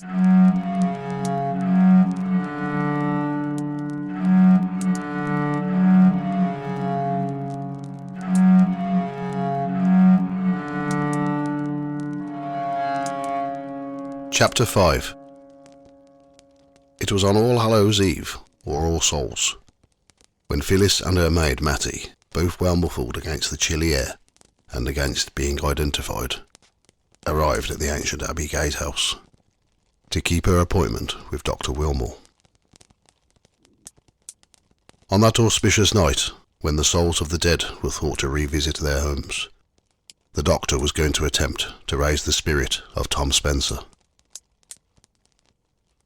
Chapter 5. It was on All Hallows Eve, or All Souls, when Phillis and her maid Mattie, both well muffled against the chilly air and against being identified, arrived at the ancient Abbey Gate House to keep her appointment with Dr. Wilmore. On that auspicious night, when the souls of the dead were thought to revisit their homes, the doctor was going to attempt to raise the spirit of Tom Spencer.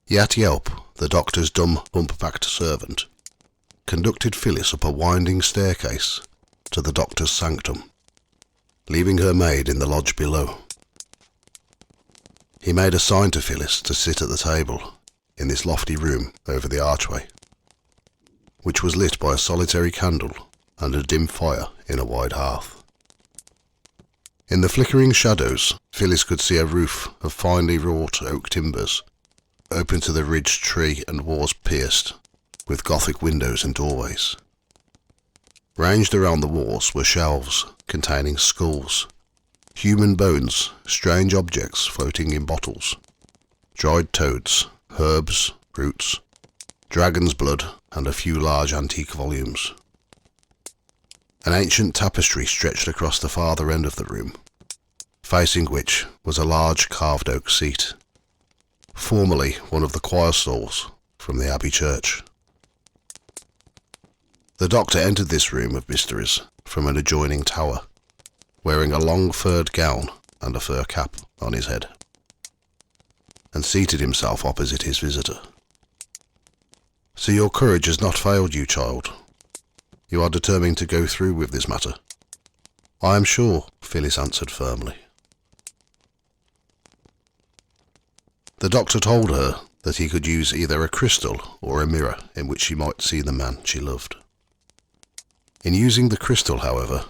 Yat Yelp, the doctor's dumb, humpbacked servant, conducted Phillis up a winding staircase to the doctor's sanctum, leaving her maid in the lodge below. He made a sign to Phillis to sit at the table in this lofty room over the archway, which was lit by a solitary candle and a dim fire in a wide hearth. In the flickering shadows, Phillis could see a roof of finely wrought oak timbers, open to the ridged tree and walls pierced with Gothic windows and doorways. Ranged around the walls were shelves containing skulls, human bones, strange objects floating in bottles, dried toads, herbs, roots, dragon's blood, and a few large antique volumes. An ancient tapestry stretched across the farther end of the room, facing which was a large carved oak seat, formerly one of the choir stalls from the Abbey Church. The doctor entered this room of mysteries from an adjoining tower, wearing a long furred gown and a fur cap on his head, and seated himself opposite his visitor. "So your courage has not failed you, child. You are determined to go through with this matter?" "I am sure," Phillis answered firmly. The doctor told her that he could use either a crystal or a mirror in which she might see the man she loved. In using the crystal, however,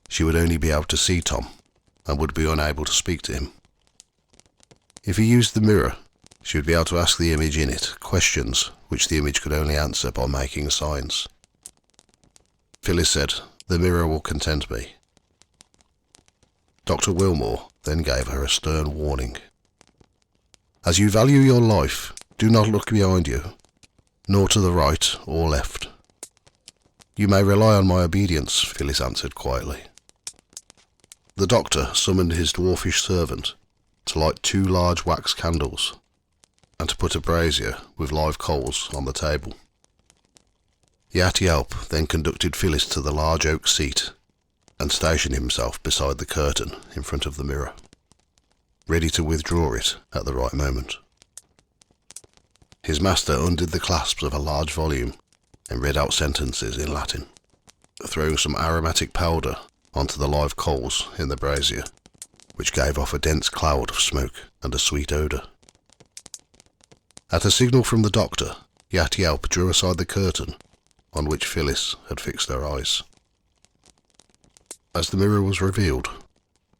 she would only be able to see Tom and would be unable to speak to him. If he used the mirror, she would be able to ask the image in it questions which the image could only answer by making signs. Phillis said, "The mirror will content me." Dr. Wilmore then gave her a stern warning. "As you value your life, do not look behind you, nor to the right or left." "You may rely on my obedience," Phillis answered quietly. The doctor summoned his dwarfish servant to light 2 large wax candles and to put a brazier with live coals on the table. Yat Yelp then conducted Phillis to the large oak seat and stationed himself beside the curtain in front of the mirror, ready to withdraw it at the right moment. His master undid the clasps of a large volume and read out sentences in Latin, throwing some aromatic powder onto the live coals in the brazier, which gave off a dense cloud of smoke and a sweet odour. At a signal from the doctor, Yat Yelp drew aside the curtain on which Phillis had fixed her eyes. As the mirror was revealed,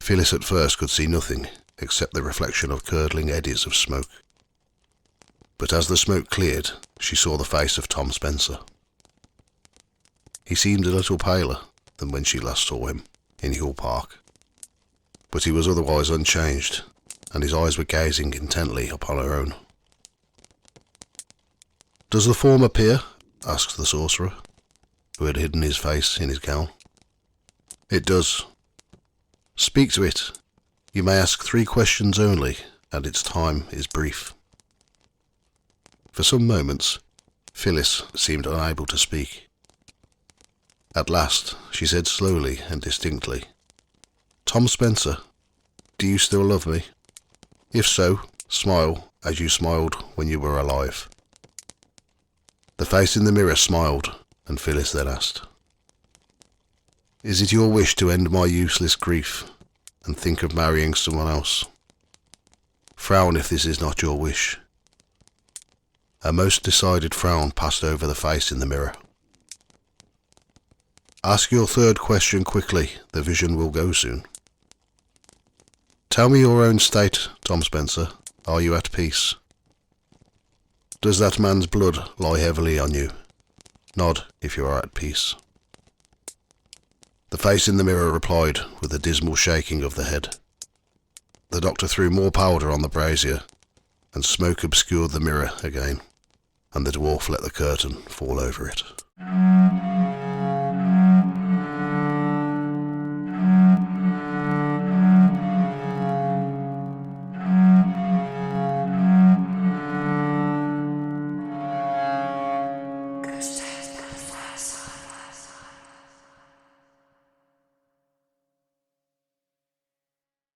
Phillis at first could see nothing except the reflection of curdling eddies of smoke. But as the smoke cleared, she saw the face of Tom Spencer. He seemed a little paler than when she last saw him in Hill Park, but he was otherwise unchanged, and his eyes were gazing intently upon her own. "Does the form appear?" asked the sorcerer, who had hidden his face in his gown. "It does." "Speak to it. You may ask 3 questions only, and its time is brief." For some moments, Phillis seemed unable to speak. At last, she said slowly and distinctly, "Tom Spencer, do you still love me? If so, smile as you smiled when you were alive." The face in the mirror smiled, and Phillis then asked, "Is it your wish to end my useless grief and think of marrying someone else? Frown if this is not your wish." A most decided frown passed over the face in the mirror. "Ask your 3rd question quickly, the vision will go soon." "Tell me your own state, Tom Spencer, Are you at peace? Does that man's blood lie heavily on you? Nod if you are at peace. The face in the mirror replied with a dismal shaking of the head. The doctor threw more powder on the brazier, and smoke obscured the mirror again, and the dwarf let the curtain fall over it.